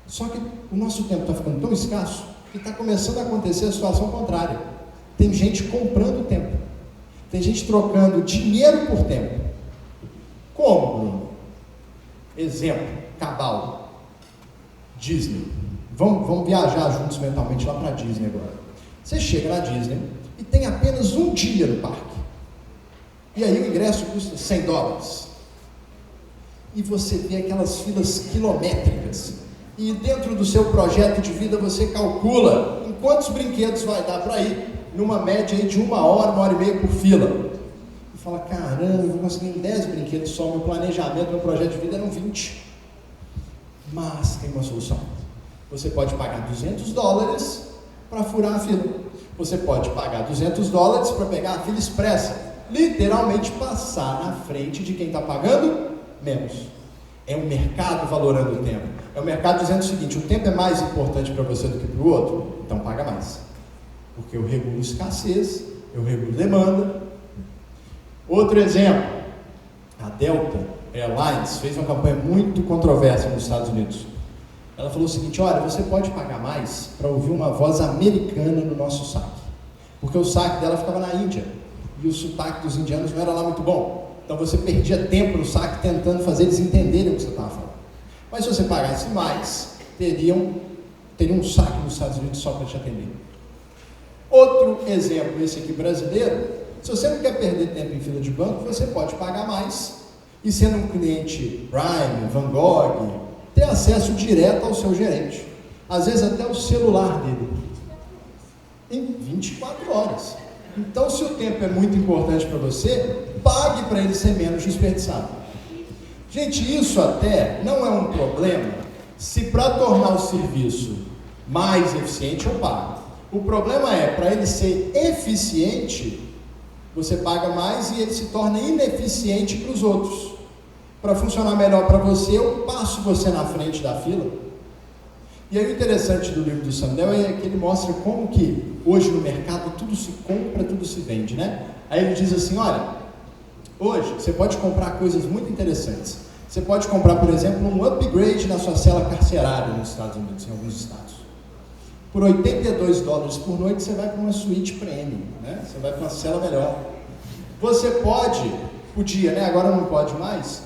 Só que o nosso tempo está ficando tão escasso que está começando a acontecer a situação contrária. Tem gente comprando tempo. Tem gente trocando dinheiro por tempo. Como, Bruno? Exemplo, cabal. Disney. Vamos viajar juntos mentalmente lá para a Disney agora. Você chega na Disney e tem apenas um dia no parque. E aí o ingresso custa $100. E você vê aquelas filas quilométricas. E dentro do seu projeto de vida você calcula em quantos brinquedos vai dar para ir. Numa média aí de 1 hora, 1h30 por fila. E fala: caramba, eu vou conseguir em 10 brinquedos só. Meu planejamento, meu projeto de vida eram 20. Mas tem uma solução. Você pode pagar $200 para furar a fila. Você pode pagar $200 para pegar a fila expressa. Literalmente passar na frente de quem está pagando menos. É o mercado valorando o tempo. É o mercado dizendo o seguinte: o tempo é mais importante para você do que para o outro, então paga mais. Porque eu regulo escassez, eu regulo demanda. Outro exemplo, a Delta Airlines fez uma campanha muito controversa nos Estados Unidos. Ela falou o seguinte: olha, você pode pagar mais para ouvir uma voz americana no nosso saque. Porque o saque dela ficava na Índia. E o sotaque dos indianos não era lá muito bom. Então você perdia tempo no saque tentando fazer eles entenderem o que você estava falando. Mas se você pagasse mais, teria um saque nos Estados Unidos só para te atender. Outro exemplo, esse aqui brasileiro: se você não quer perder tempo em fila de banco, você pode pagar mais e, sendo um cliente Prime, Van Gogh, ter acesso direto ao seu gerente. Às vezes até o celular dele. Em 24 horas. Então, se o tempo é muito importante para você, pague para ele ser menos desperdiçado. Gente, isso até não é um problema se para tornar o serviço mais eficiente eu pago. O problema é, para ele ser eficiente, você paga mais e ele se torna ineficiente para os outros. Para funcionar melhor para você, eu passo você na frente da fila. E aí o interessante do livro do Sandel é que ele mostra como que hoje no mercado tudo se compra, tudo se vende, né? Aí ele diz assim: olha, hoje você pode comprar coisas muito interessantes. Você pode comprar, por exemplo, um upgrade na sua cela carcerária nos Estados Unidos, em alguns estados. Por $82 por noite você vai para uma suíte premium, né? Você vai para uma cela melhor. Você podia, né? Agora não pode mais,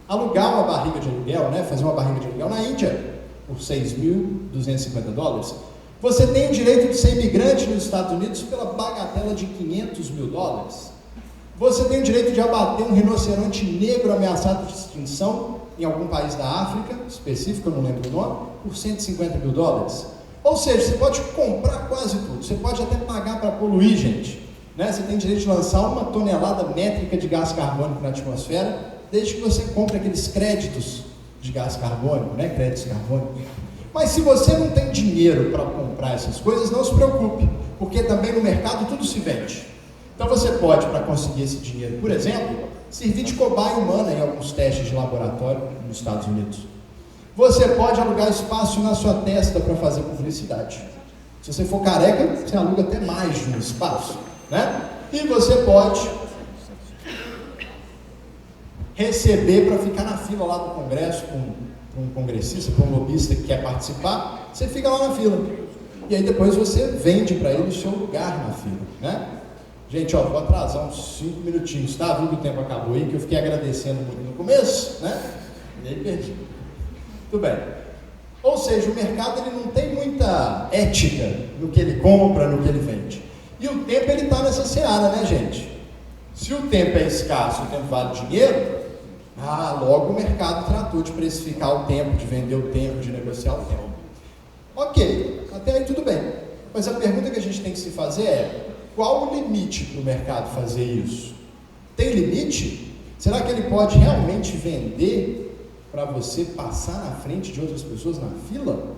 alugar uma barriga de aluguel, né? Fazer uma barriga de aluguel na Índia por $6.250. Você tem o direito de ser imigrante nos Estados Unidos pela bagatela de $500 mil. Você tem o direito de abater um rinoceronte negro ameaçado de extinção em algum país da África, específico, eu não lembro o nome, por $150 mil. Ou seja, você pode comprar quase tudo. Você pode até pagar para poluir, gente. Né? Você tem direito de lançar 1 tonelada métrica de gás carbônico na atmosfera, desde que você compre aqueles créditos de gás carbônico, né? Créditos carbônicos. Mas se você não tem dinheiro para comprar essas coisas, não se preocupe, porque também no mercado tudo se vende. Então você pode, para conseguir esse dinheiro, por exemplo, servir de cobaia humana em alguns testes de laboratório nos Estados Unidos. Você pode alugar espaço na sua testa para fazer publicidade. Se você for careca, você aluga até mais de um espaço, né? E você pode receber para ficar na fila lá do Congresso com um congressista, com um lobista que quer participar, você fica lá na fila. E aí depois você vende para ele o seu lugar na fila, né? Gente, ó, vou atrasar uns 5 minutinhos, tá? Viu que o tempo acabou aí, que eu fiquei agradecendo muito no começo, né? E aí perdi. Tudo bem. Ou seja, o mercado ele não tem muita ética no que ele compra, no que ele vende. E o tempo ele está nessa seara, né, gente? Se o tempo é escasso, o tempo vale dinheiro, logo o mercado tratou de precificar o tempo, de vender o tempo, de negociar o tempo. Ok, até aí tudo bem. Mas a pergunta que a gente tem que se fazer é: qual o limite para o mercado fazer isso? Tem limite? Será que ele pode realmente vender para você passar na frente de outras pessoas na fila?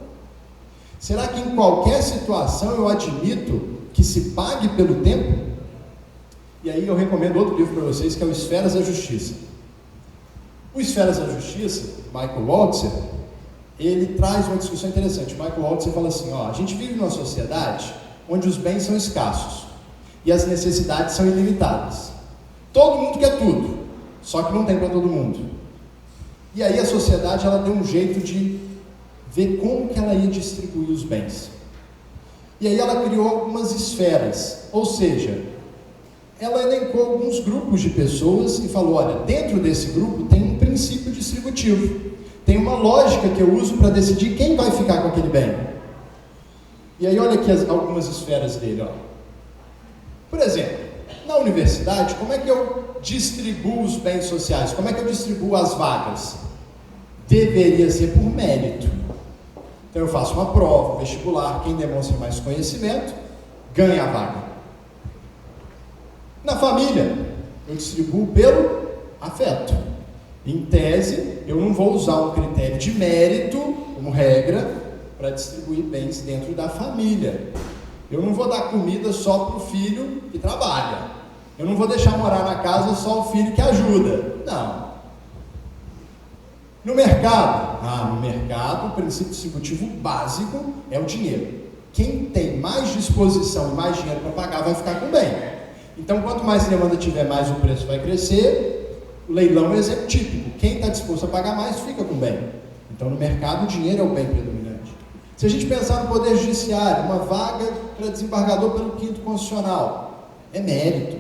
Será que em qualquer situação eu admito que se pague pelo tempo? E aí eu recomendo outro livro para vocês, que é o Esferas da Justiça. O Esferas da Justiça, Michael Walzer, ele traz uma discussão interessante. Michael Walzer fala assim, a gente vive numa sociedade onde os bens são escassos e as necessidades são ilimitadas. Todo mundo quer tudo, só que não tem para todo mundo. E aí a sociedade ela deu um jeito de ver como que ela ia distribuir os bens. E aí ela criou algumas esferas, ou seja, ela elencou alguns grupos de pessoas e falou, olha, dentro desse grupo tem um princípio distributivo, tem uma lógica que eu uso para decidir quem vai ficar com aquele bem. E aí olha aqui algumas esferas dele, Por exemplo, na universidade, como é que eu distribuo os bens sociais? Como é que eu distribuo as vagas? Deveria ser por mérito. Então eu faço uma prova, vestibular, quem demonstra mais conhecimento, ganha a vaga. Na família, eu distribuo pelo afeto. Em tese, eu não vou usar um critério de mérito, como regra, para distribuir bens dentro da família. Eu não vou dar comida só para o filho que trabalha. Eu não vou deixar morar na casa só o filho que ajuda. Não. No mercado, o princípio distributivo básico é o dinheiro. Quem tem mais disposição e mais dinheiro para pagar vai ficar com bem. Então, quanto mais demanda tiver, mais o preço vai crescer. O leilão é um exemplo típico. Quem está disposto a pagar mais fica com bem. Então, no mercado, o dinheiro é o bem predominante. Se a gente pensar no Poder Judiciário, uma vaga para desembargador pelo 5º Constitucional, é mérito,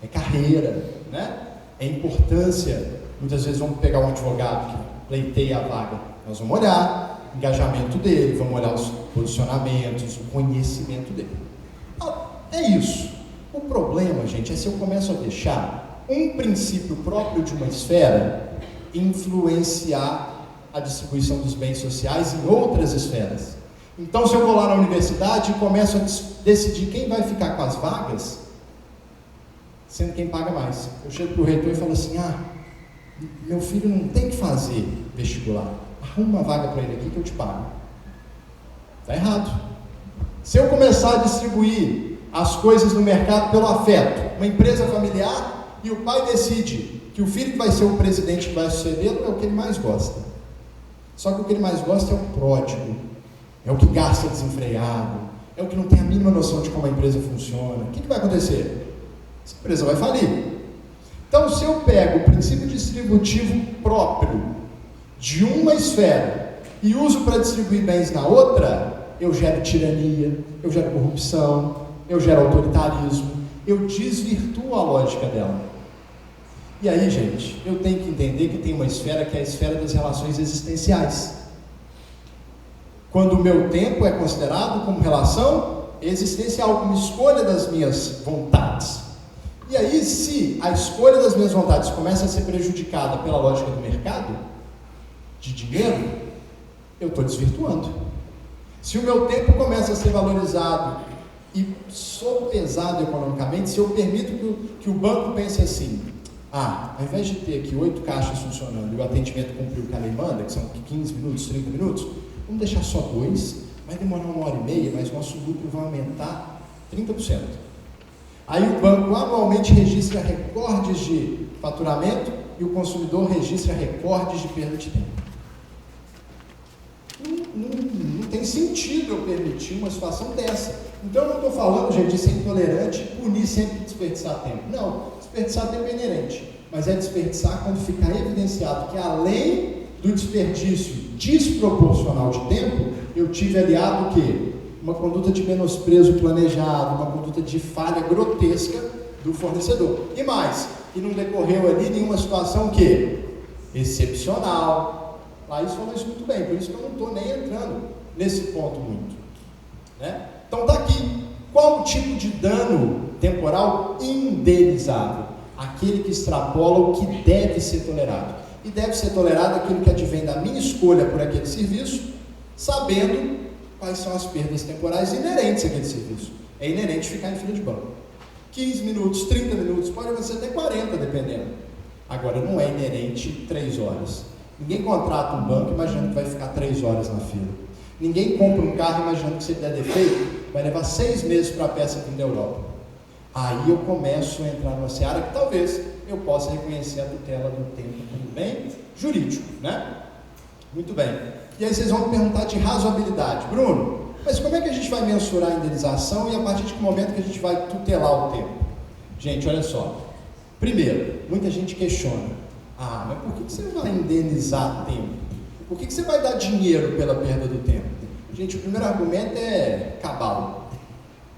é carreira, né? É importância. Muitas vezes vamos pegar um advogado que pleiteia a vaga, nós vamos olhar o engajamento dele, vamos olhar os posicionamentos, o conhecimento dele. É isso. O problema, gente, é se eu começo a deixar um princípio próprio de uma esfera influenciar a distribuição dos bens sociais em outras esferas. Então, se eu vou lá na universidade e começo a decidir quem vai ficar com as vagas, sendo quem paga mais. Eu chego para o reitor e falo assim, meu filho não tem que fazer vestibular, arruma uma vaga para ele aqui que eu te pago. Está errado. Se eu começar a distribuir as coisas no mercado pelo afeto, uma empresa familiar, e o pai decide que o filho que vai ser o presidente que vai sucedê-lo é o que ele mais gosta. Só que o que ele mais gosta é o pródigo, é o que gasta desenfreado, é o que não tem a mínima noção de como a empresa funciona. O que vai acontecer? Essa empresa vai falir. Então, se eu pego o princípio distributivo próprio de uma esfera e uso para distribuir bens na outra, eu gero tirania, eu gero corrupção, eu gero autoritarismo, eu desvirtuo a lógica dela. E aí, gente, eu tenho que entender que tem uma esfera que é a esfera das relações existenciais. Quando o meu tempo é considerado como relação existencial, como escolha das minhas vontades. E aí, se a escolha das minhas vontades começa a ser prejudicada pela lógica do mercado, de dinheiro, eu estou desvirtuando. Se o meu tempo começa a ser valorizado e sou pesado economicamente, se eu permito que o banco pense assim, ao invés de ter aqui 8 caixas funcionando e o atendimento cumprir o que a lei manda, que são 15 minutos, 30 minutos, vamos deixar só 2, vai demorar 1h30, mas nosso lucro vai aumentar 30%. Aí o banco anualmente registra recordes de faturamento e o consumidor registra recordes de perda de tempo. Não tem sentido eu permitir uma situação dessa. Então eu não estou falando, gente, de ser intolerante e punir sempre desperdiçar tempo. Não, desperdiçar tempo é inerente. mas é desperdiçar quando ficar evidenciado que, além do desperdício desproporcional de tempo, eu tive aliado o quê? Uma conduta de menosprezo planejado, uma conduta de falha grotesca do fornecedor. E mais, que não decorreu ali nenhuma situação que excepcional. Laís falou isso muito bem, por isso que eu não estou nem entrando nesse ponto muito. Né? Então está aqui. Qual o tipo de dano temporal indenizável? Aquele que extrapola o que deve ser tolerado. E deve ser tolerado aquilo que advém da minha escolha por aquele serviço, sabendo quais são as perdas temporais inerentes àquele serviço. É inerente ficar em fila de banco. 15 minutos, 30 minutos, pode acontecer até 40, dependendo. Agora, não é inerente 3 horas. Ninguém contrata um banco imaginando que vai ficar 3 horas na fila. Ninguém compra um carro imaginando que se ele der defeito, vai levar 6 meses para a peça vir da Europa. Aí eu começo a entrar numa seara que talvez eu possa reconhecer a tutela do tempo como bem jurídico, né? Muito bem. E aí vocês vão me perguntar de razoabilidade. Bruno, mas como é que a gente vai mensurar a indenização e a partir de que momento que a gente vai tutelar o tempo? Gente, olha só. Primeiro, muita gente questiona. Ah, mas por que você vai indenizar tempo? Por que você vai dar dinheiro pela perda do tempo? Gente, o primeiro argumento é cabal.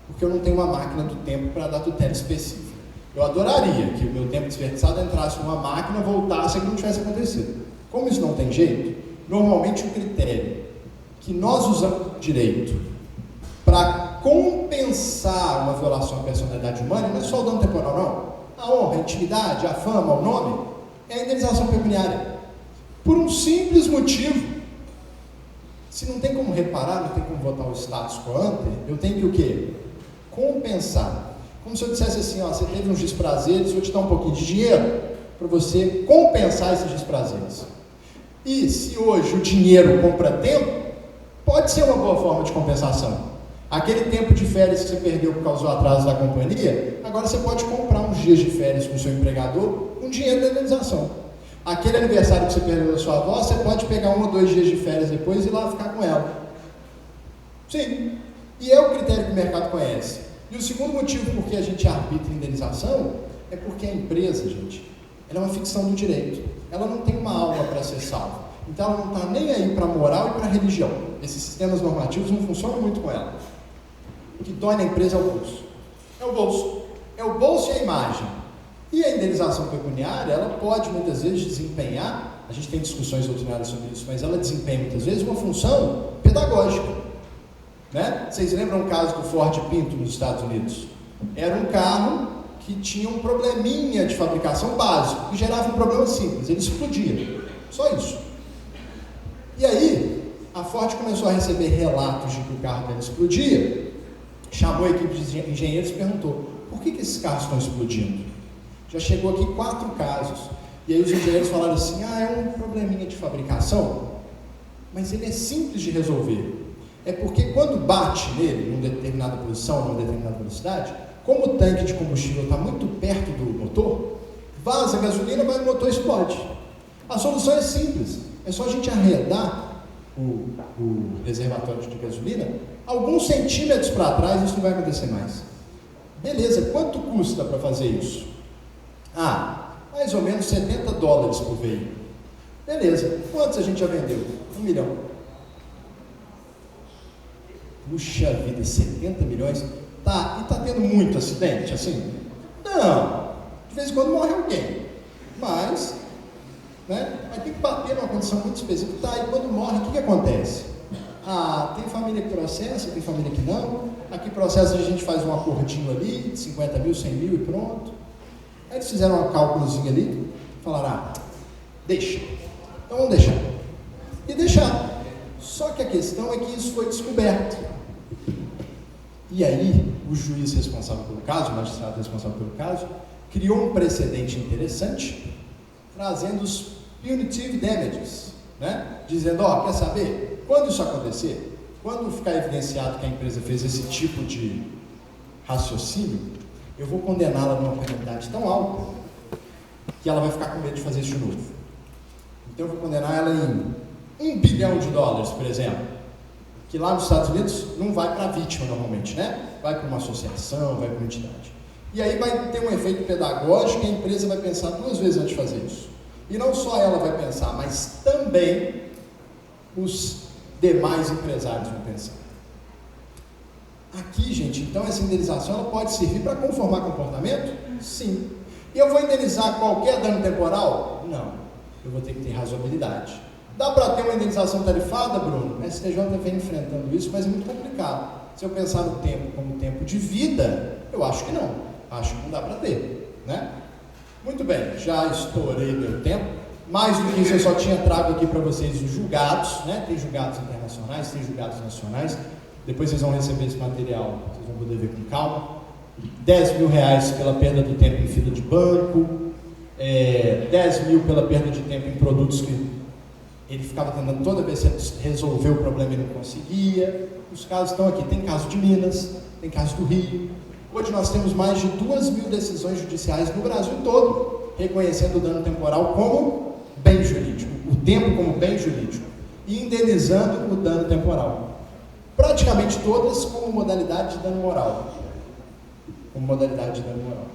Porque eu não tenho uma máquina do tempo para dar tutela específica. Eu adoraria que o meu tempo desperdiçado entrasse numa máquina, voltasse e que não tivesse acontecido. Como isso não tem jeito, normalmente o critério que nós usamos no direito para compensar uma violação à personalidade humana não é só o dano temporal, não. A honra, a intimidade, a fama, o nome, é a indenização pecuniária. Por um simples motivo. Se não tem como reparar, não tem como votar o status quo ante, eu tenho que o quê? Compensar. Como se eu dissesse assim, ó, você teve uns desprazeres, vou te dar um pouquinho de dinheiro para você compensar esses desprazeres. E se hoje o dinheiro compra tempo, pode ser uma boa forma de compensação. Aquele tempo de férias que você perdeu por causa do atraso da companhia, agora você pode comprar uns dias de férias com o seu empregador com dinheiro da indenização. Aquele aniversário que você perdeu da sua avó, você pode pegar 1 ou 2 dias de férias depois e ir lá ficar com ela. Sim. E é o critério que o mercado conhece. E o segundo motivo por que a gente arbitra indenização é porque a empresa, gente, ela é uma ficção do direito. Ela não tem uma alma para ser salva. Então ela não está nem aí para a moral e para a religião. Esses sistemas normativos não funcionam muito com ela. O que dói na empresa é o bolso. É o bolso. É o bolso e a imagem. E a indenização pecuniária, ela pode muitas vezes desempenhar, a gente tem discussões doutrinárias sobre isso, mas ela desempenha muitas vezes uma função pedagógica. Né? Vocês lembram o caso do Ford Pinto nos Estados Unidos? Era um carro que tinha um probleminha de fabricação básico, que gerava um problema simples, ele explodia. Só isso. E aí, a Ford começou a receber relatos de que o carro dela explodia, chamou a equipe de engenheiros e perguntou, por que esses carros estão explodindo? Já chegou aqui 4 casos. E aí os engenheiros falaram assim, é um probleminha de fabricação, mas ele é simples de resolver. É porque quando bate nele, numa determinada posição, numa determinada velocidade, como o tanque de combustível está muito perto do motor, vaza a gasolina, mas o motor explode. A solução é simples. É só a gente arredar o reservatório de gasolina alguns centímetros para trás, isso não vai acontecer mais. Beleza, quanto custa para fazer isso? Mais ou menos $70 por veículo. Beleza, quantos a gente já vendeu? 1 milhão. Puxa vida, 70 milhões? Tá, e tá tendo muito acidente, assim? Não, de vez em quando morre alguém, mas tem que bater numa condição muito específica. Tá, e quando morre, o que acontece? Tem família que processa, tem família que não. Aqui processa, a gente faz um acordinho ali, de 50 mil, 100 mil e pronto. Aí eles fizeram um cálculozinho ali, falaram, deixa, então vamos deixar. E deixaram. Só que a questão é que isso foi descoberto. E aí, o juiz responsável pelo caso, o magistrado responsável pelo caso, criou um precedente interessante, trazendo os punitive damages, né? Dizendo, quer saber? Quando isso acontecer, quando ficar evidenciado que a empresa fez esse tipo de raciocínio, eu vou condená-la numa penalidade tão alta que ela vai ficar com medo de fazer isso de novo. Então eu vou condenar ela em $1 bilhão, por exemplo, que lá nos Estados Unidos não vai para a vítima normalmente, né? Vai para uma associação, vai para uma entidade. E aí vai ter um efeito pedagógico e a empresa vai pensar 2 vezes antes de fazer isso. E não só ela vai pensar, mas também os demais empresários vão pensar. Aqui, gente, então essa indenização ela pode servir para conformar comportamento? Sim. E eu vou indenizar qualquer dano temporal? Não. Eu vou ter que ter razoabilidade. Dá para ter uma indenização tarifada, Bruno? A STJ vem enfrentando isso, mas é muito complicado. Se eu pensar no tempo como tempo de vida, eu acho que não. Acho que não dá para ter, né? Muito bem, já estourei meu tempo. Mais do que isso, eu só tinha trago aqui para vocês os julgados, né? Tem julgados internacionais, tem julgados nacionais. Depois vocês vão receber esse material, vocês vão poder ver com calma. R$10.000 pela perda do tempo em fila de banco, 10 mil pela perda de tempo em produtos que ele ficava tentando toda vez resolver o problema e não conseguia. Os casos estão aqui, tem caso de Minas, tem caso do Rio. Hoje nós temos mais de 2.000 decisões judiciais no Brasil todo, reconhecendo o dano temporal como bem jurídico, o tempo como bem jurídico, e indenizando o dano temporal. Praticamente todas como modalidade de dano moral. Como modalidade de dano moral.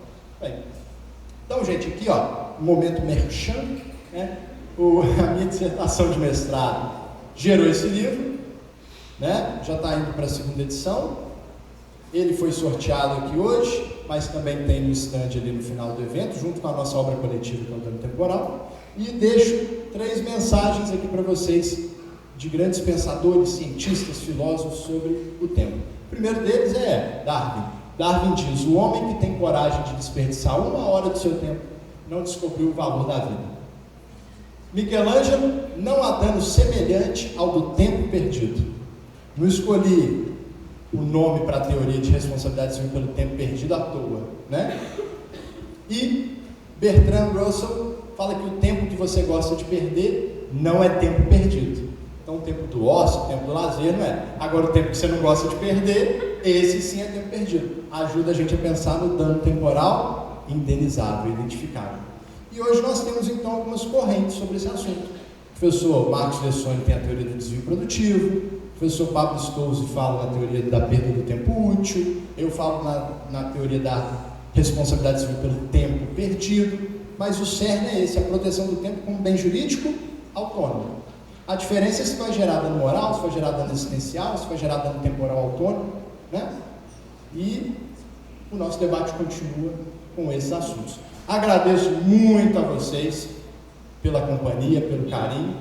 Bem, então, gente, aqui, ó, momento merchan, né? A minha dissertação de mestrado gerou esse livro, né? Já está indo para a 2ª edição. Ele foi sorteado aqui hoje, mas também tem no stand ali no final do evento, junto com a nossa obra coletiva, que é o dano temporal. E deixo 3 mensagens aqui para vocês de grandes pensadores, cientistas, filósofos sobre o tempo. O primeiro deles é Darwin. Darwin diz: o homem que tem coragem de desperdiçar 1 hora do seu tempo não descobriu o valor da vida. Michelangelo: não há dano semelhante ao do tempo perdido. Não escolhi o nome para a teoria de responsabilidade civil pelo tempo perdido à toa, né? E Bertrand Russell fala que o tempo que você gosta de perder não é tempo perdido. Então o tempo do ócio, o tempo do lazer não é. Agora o tempo que você não gosta de perder, esse sim é tempo perdido. Ajuda a gente a pensar no dano temporal indenizável, identificável. E hoje nós temos então algumas correntes sobre esse assunto. O professor Marcos Lessoni tem a teoria do desvio produtivo, o professor Pablo Stolze fala na teoria da perda do tempo útil, eu falo na teoria da responsabilidade civil pelo tempo perdido, mas o cerne é esse, a proteção do tempo como bem jurídico autônomo. A diferença é se vai gerar dano moral, se vai gerar dano existencial, se vai gerar dano temporal autônomo, né? E o nosso debate continua com esses assuntos. Agradeço muito a vocês pela companhia, pelo carinho.